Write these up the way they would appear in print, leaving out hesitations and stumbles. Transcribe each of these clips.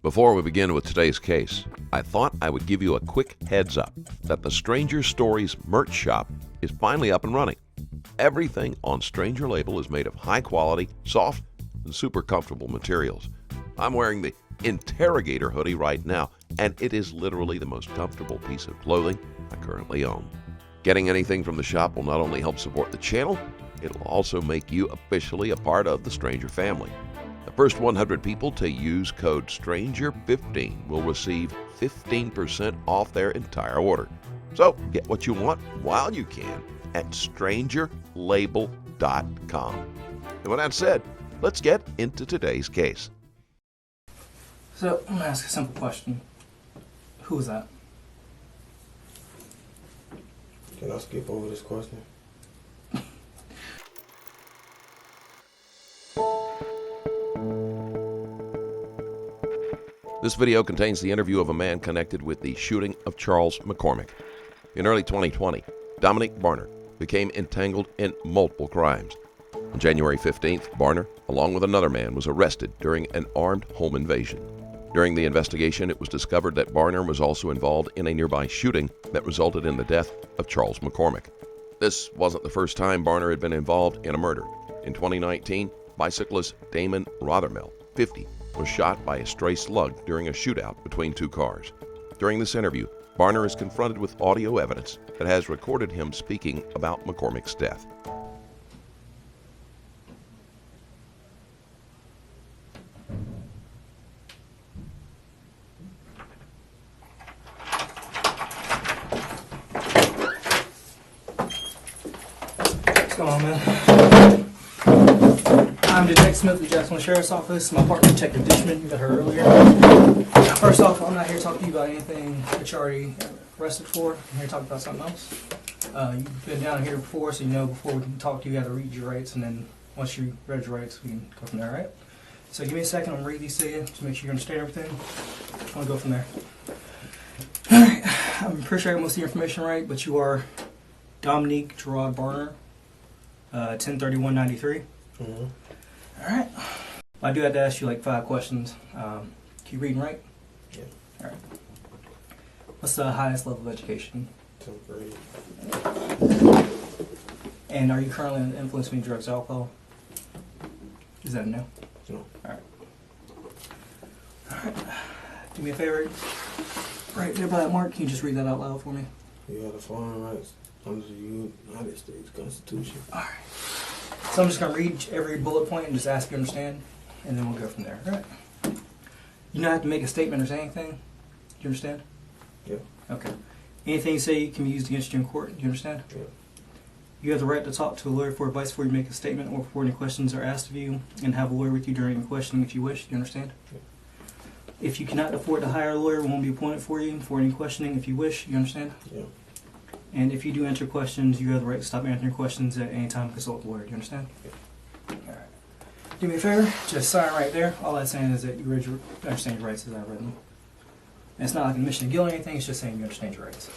Before we begin with today's case, I thought I would give you a quick heads up that the Stranger Stories merch shop is finally up and running. Everything on Stranger Label is made of high quality, soft, and super comfortable materials. I'm wearing the Interrogator hoodie right now, and it is literally the most comfortable piece of clothing I currently own. Getting anything from the shop will not only help support the channel, it'll also make you officially a part of the Stranger family. The first 100 people to use code STRANGER15 will receive 15% off their entire order. So get what you want while you can at StrangerLabel.com. And with that said, let's get into today's case. So, I'm going to ask a simple question. Who was that? Can I skip over this question? This video contains the interview of a man connected with the shooting of Charles McCormick. In early 2020, Dominique Barner became entangled in multiple crimes. On January 15th, Barner, along with another man, was arrested during an armed home invasion. During the investigation, it was discovered that Barner was also involved in a nearby shooting that resulted in the death of Charles McCormick. This wasn't the first time Barner had been involved in a murder. In 2019, bicyclist Damon Rothermel, 50, was shot by a stray slug during a shootout between two cars. During this interview, Barner is confronted with audio evidence that has recorded him speaking about McCormick's death. What's going on, man? I'm Detective Smith of the Jacksonville Sheriff's Office. My partner, Detective Dishman, you got her earlier. First off, I'm not here to talk to you about anything that you're already arrested for. I'm here to talk about something else. You've been down here before, so you know before we can talk to you, you got to read your rights, and then once you read your rights, we can go from there, right? So give me a second, I'm going to read these to you to make sure you understand everything. I want to go from there. Alright, I'm pretty sure I got most of the information right, but you are Dominique Gerard Barner, 103193. Mm-hmm. Alright. I do have to ask you like 5 questions. Can you read and write? Yeah. Alright. What's the highest level of education? 10th grade. And are you currently under the influence of any drugs or alcohol? Is that a no? No. Alright. Alright. Do me a favor. Right there by that mark, can you just read that out loud for me? You have the following rights under the United States Constitution. Alright. So I'm just going to read every bullet point and just ask if you understand, and then we'll go from there. Alright. You don't have to make a statement or say anything. Do you understand? Yeah. Okay. Anything you say can be used against you in court. Do you understand? Yeah. You have the right to talk to a lawyer for advice before you make a statement or before any questions are asked of you, and have a lawyer with you during questioning if you wish. Do you understand? Yeah. If you cannot afford to hire a lawyer, one will be appointed for you for any questioning if you wish. You understand? Yeah. And if you do answer questions, you have the right to stop answering questions at any time and consult the lawyer. Do you understand? Yeah. Alright. Do me a favor, just sign right there. All that's saying is that you understand your rights as I've read them. And it's not like an admission of guilt or anything, it's just saying you understand your rights.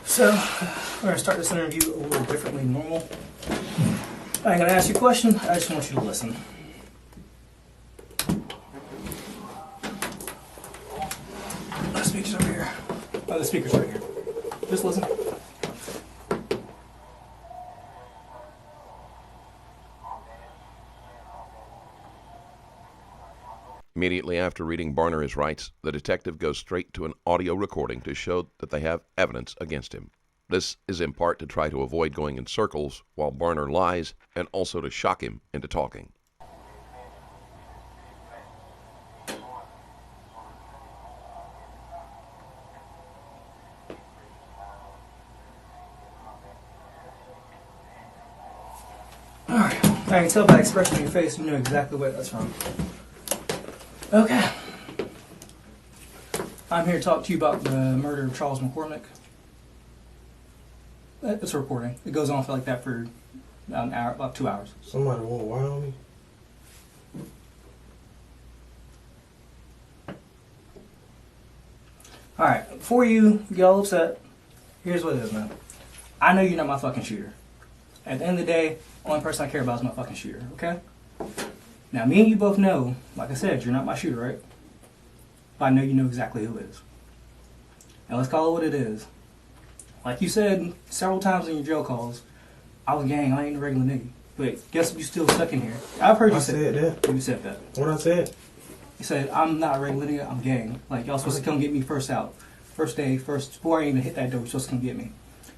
So, we're going to start this interview a little differently than normal. I'm going to ask you a question, I just want you to listen. The speaker's over here. Oh, the speaker's right here. Just listen. Immediately after reading Barner his rights, the detective goes straight to an audio recording to show that they have evidence against him. This is in part to try to avoid going in circles while Barner lies, and also to shock him into talking. Alright, I can tell by the expression on your face you know exactly what that's from. Okay. I'm here to talk to you about the murder of Charles McCormick. It's a recording. It goes on for like that for about an hour, about 2 hours. Somebody won't wire on me? Alright, before you get all upset, here's what it is, man. I know you're not my fucking shooter. At the end of the day, the only person I care about is my fucking shooter, okay? Now, me and you both know, like I said, you're not my shooter, right? But I know you know exactly who is. Now, let's call it what it is. Like you said several times in your jail calls, I was gang, I ain't a regular nigga. But guess what, you still stuck in here. I've heard you say that. You said that. What I said? You said, I'm not a regular nigga, I'm gang. Like, y'all supposed to come get me first out. First day, before I even hit that door, you're supposed to come get me.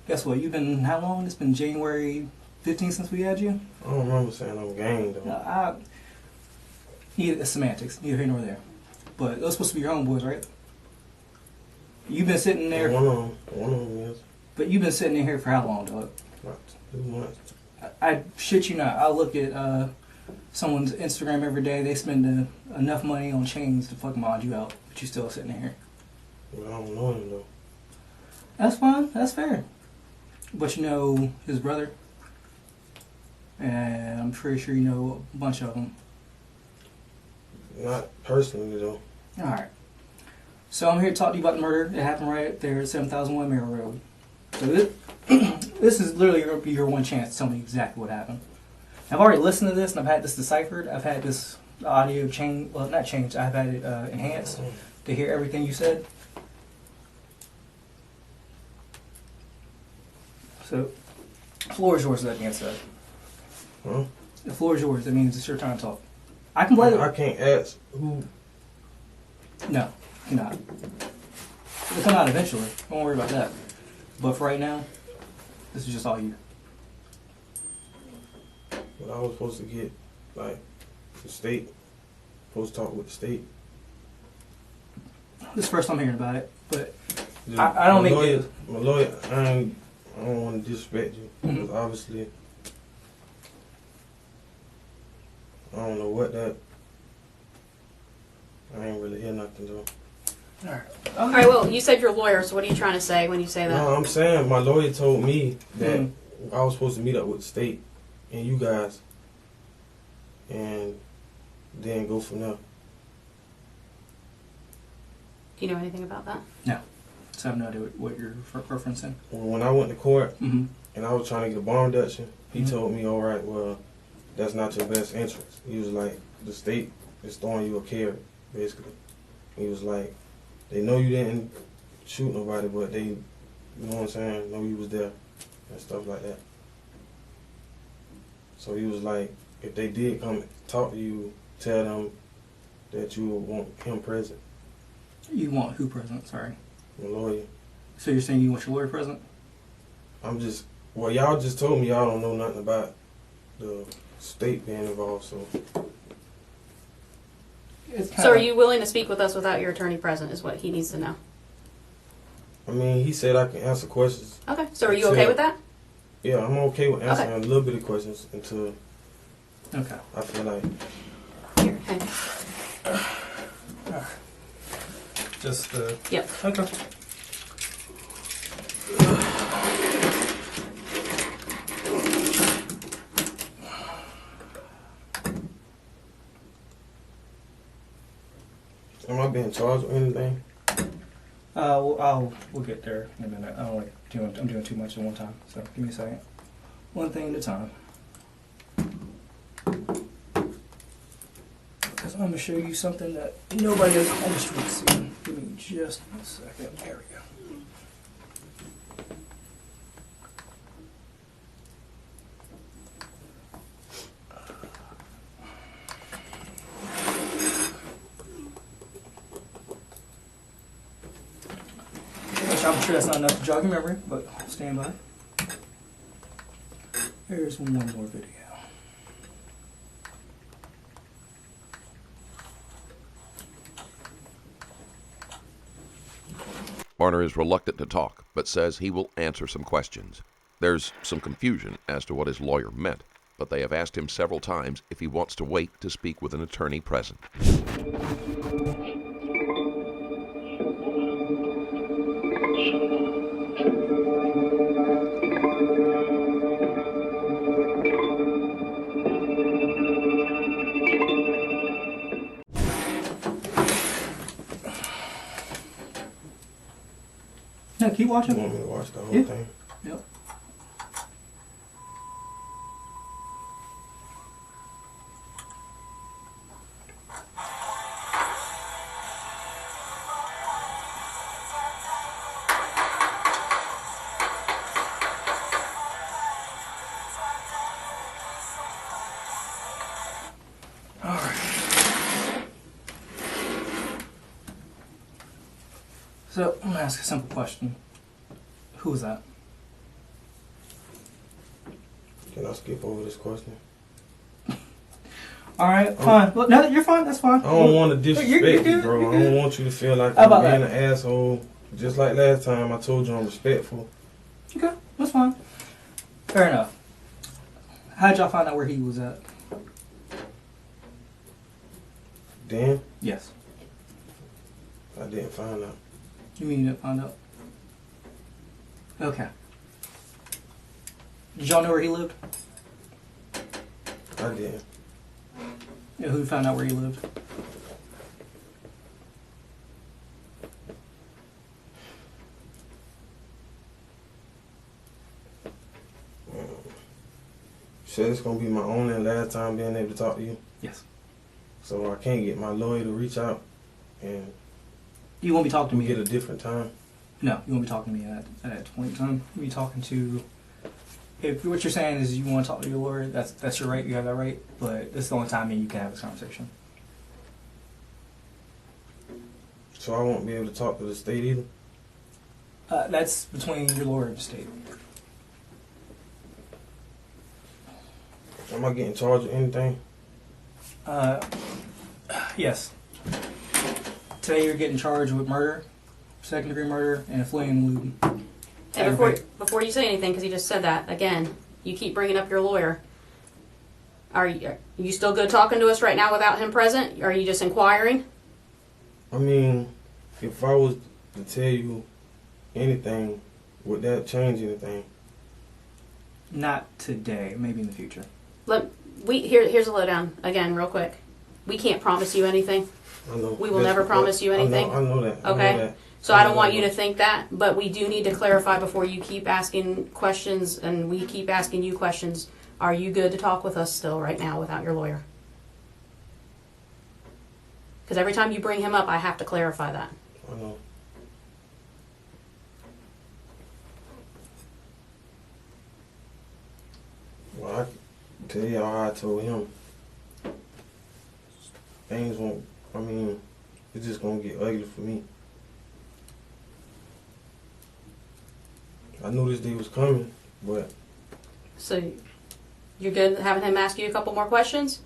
Guess what, you've been, how long? It's been January 15th since we had you? I don't remember saying I'm gang, though. It's semantics, neither here nor there. But those supposed to be your homeboys, right? You've been sitting there. One of them, yes. But you've been sitting in here for how long, dog? About 2 months. I shit you not. I look at someone's Instagram every day. They spend enough money on chains to fucking mod you out, but you still sitting in here. But I don't know him, though. That's fine. That's fair. But you know his brother, and I'm pretty sure you know a bunch of them. Not personally, though. All right. So I'm here to talk to you about the murder that happened right there at 7001 Merrill Road. So this is literally going to be your one chance to tell me exactly what happened. I've already listened to this and I've had this deciphered. I've had this audio change, well, not changed. I've had it enhanced to hear everything you said. So, the floor is yours, that being said. Huh? The floor is yours. That means it's your time to talk. I can blame it. I can't ask who. No, you're not. It'll come out eventually. Don't worry about that. But for right now, this is just all you. But I was supposed to get, like, the state. Supposed to talk with the state. This is the first I'm hearing about it, but I don't make lawyer, it. My lawyer, I don't want to disrespect you. Because obviously, I don't know what that. I ain't really hear nothing though. Alright. Alright, well, you said you're a lawyer, so what are you trying to say when you say that? No, I'm saying my lawyer told me that I was supposed to meet up with the state and you guys and then go from there. Do you know anything about that? No. So I have no idea what you're referencing. When I went to court Mm-hmm. and I was trying to get a bond reduction, he Mhm. told me, all right, well, that's not your best interest. He was like, the state is throwing you a carrot, basically. He was like, they know you didn't shoot nobody, but they, you know what I'm saying, know you was there and stuff like that. So he was like, if they did come talk to you, tell them that you want him present, You want who present? Sorry. the lawyer. So you're saying you want your lawyer present? I'm just, well, y'all just told me y'all don't know nothing about the state being involved, so. It's So are you willing to speak with us without your attorney present is what he needs to know. I mean, he said I can answer questions. Okay, so are you okay with that? Yeah, I'm okay with answering a little bit of questions until Okay. I feel like. Here, hang on. Just Yep. Okay. Am I being charged with anything? We'll get there in a minute. I don't like I'm doing too much at one time. So give me a second. One thing at a time. Because I'm gonna show you something that nobody else on the street see. Give me just a second. There we go. I'm sure that's not enough to jog your memory, but stand by. Here's one more video. Barner is reluctant to talk, but says he will answer some questions. There's some confusion as to what his lawyer meant, but they have asked him several times if he wants to wait to speak with an attorney present. No, keep You watching. want me to watch the whole Yeah. thing? Yep. All right. So I'm gonna ask a simple question. Who was that? Can I skip over this question? All right, fine. Well, no, you're fine. That's fine. I don't want to disrespect you're you, good, bro. you're I don't good. want you to feel like How I'm about being that? an asshole. Just like last time, I told you I'm respectful. Okay, that's fine. Fair enough. How did y'all find out where he was at? Then Yes. I didn't find out. You mean you didn't find out? Okay. Did y'all know where he lived? I didn't. Yeah, who found out where he lived? Said it's gonna be my only and last time being able to talk to you. Yes. So I can't get my lawyer to reach out and You won't be talking to we me. get a different time. No, you won't be talking to me at that point in time. You'll be talking to. If what you're saying is you want to talk to your lawyer, that's your right. You have that right. But this is the only time you can have this conversation. So I won't be able to talk to the state either. That's between your lawyer and the state. Am I getting charged with anything? Yes. Today you're getting charged with murder, second-degree murder, and fleeing and looting. And before you say anything, because you just said that again, you keep bringing up your lawyer. Are you still good talking to us right now without him present? Are you just inquiring? I mean, if I was to tell you anything, would that change anything? Not today. Maybe in the future. Here's a lowdown again, real quick. We can't promise you anything. I know. We will never promise you anything. I know that. I know Okay. that. So I don't want you to think that, but we do need to clarify before you keep asking questions and we keep asking you questions. Are you good to talk with us still right now without your lawyer? Because every time you bring him up, I have to clarify that. I know. Well, I can tell you how I told him. Things won't, I mean, it's just gonna get ugly for me. I knew this day was coming, but So you're good having him ask you a couple more questions?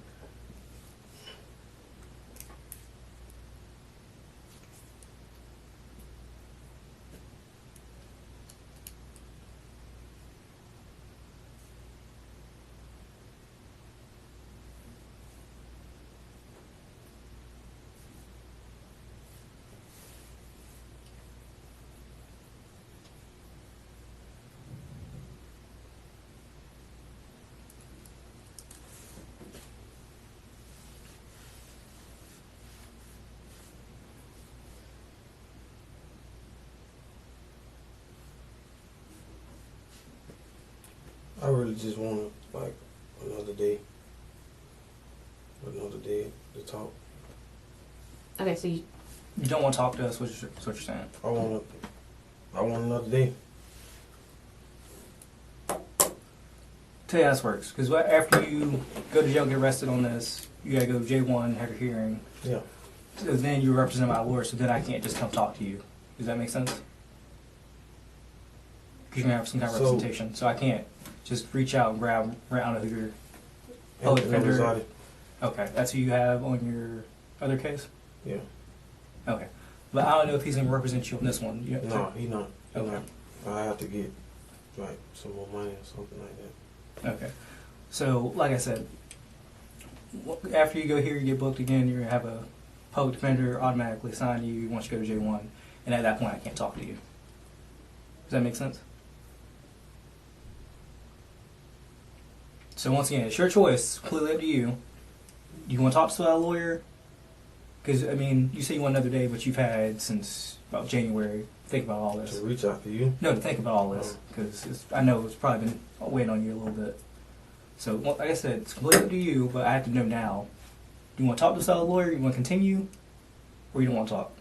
I really just wanna, like, another day to talk. Okay, so you, You don't want to talk to us. That's what you're saying. I want another day. Tell you how this works. Because after you go to jail, get arrested on this, you gotta go to J1, have your hearing. Yeah. So then you're represented by a lawyer. So then I can't just come talk to you. Does that make sense? Because you're gonna have some kind of So- representation. So I can't just reach out and grab. I don't know who you're. Oh, And defender. Rosati. Okay, that's who you have on your other case. Yeah. Okay, but I don't know if he's gonna represent you on this one. You No, he not. He Okay. not. I have to get like some more money or something like that. Okay. So, like I said, after you go here, you get booked again. You're gonna have a public defender automatically sign you once you go to J1, and at that point, I can't talk to you. Does that make sense? So once again, it's your choice. Completely up to you. You want to talk to a lawyer? Because, I mean, you say you want another day, but you've had since about January. Think about all this. To reach out to you. No, to think about all this. Because I know it's probably been weighing on you a little bit. So, like I said, it's completely up to you, but I have to know now. Do you want to talk to this other lawyer? You want to continue? Or you don't want to talk?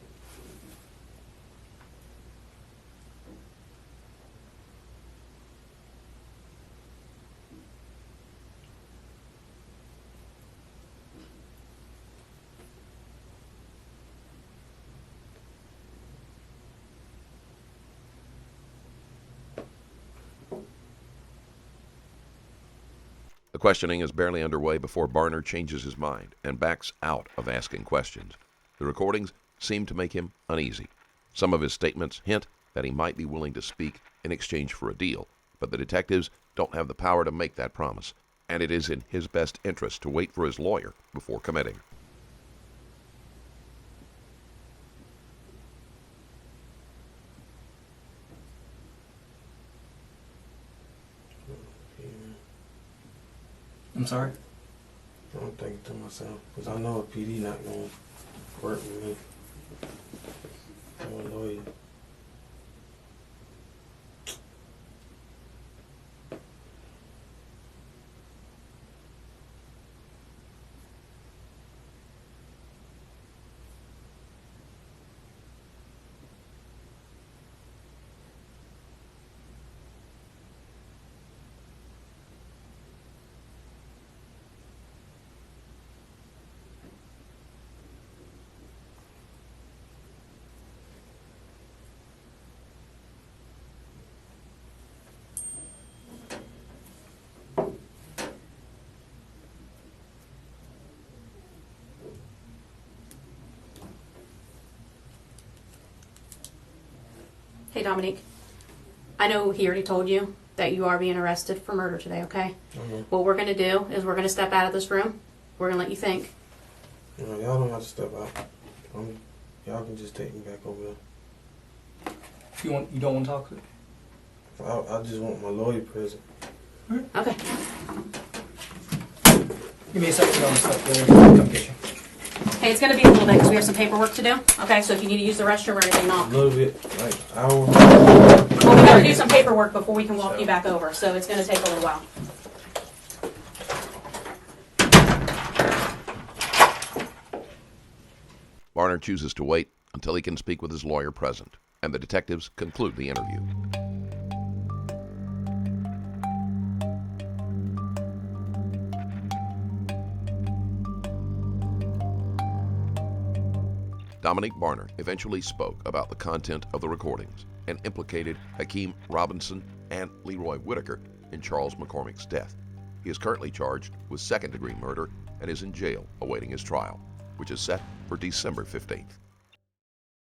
The questioning is barely underway before Barner changes his mind and backs out of asking questions. The recordings seem to make him uneasy. Some of his statements hint that he might be willing to speak in exchange for a deal, but the detectives don't have the power to make that promise, and it is in his best interest to wait for his lawyer before committing. I'm sorry? I'm thinking to myself, because I know a PD not going to work with me. I'm a lawyer. Hey, Dominique. I know he already told you that you are being arrested for murder today, okay? What we're going to do is we're going to step out of this room. We're going to let you think. Y'all don't have to step out. Y'all can just take me back over there. You don't want to talk to me? I just want my lawyer present. Okay. Give me a second on stuff there. Come get you. Hey, it's going to be a little bit because we have some paperwork to do. Okay, so if you need to use the restroom or anything, A knock. little bit, like hour. Well, we got to do some paperwork before we can walk you back over, so it's going to take a little while. Barner chooses to wait until he can speak with his lawyer present, and the detectives conclude the interview. Dominique Barner eventually spoke about the content of the recordings and implicated Hakeem Robinson and Leroy Whitaker in Charles McCormick's death. He is currently charged with second-degree murder and is in jail awaiting his trial, which is set for December 15th.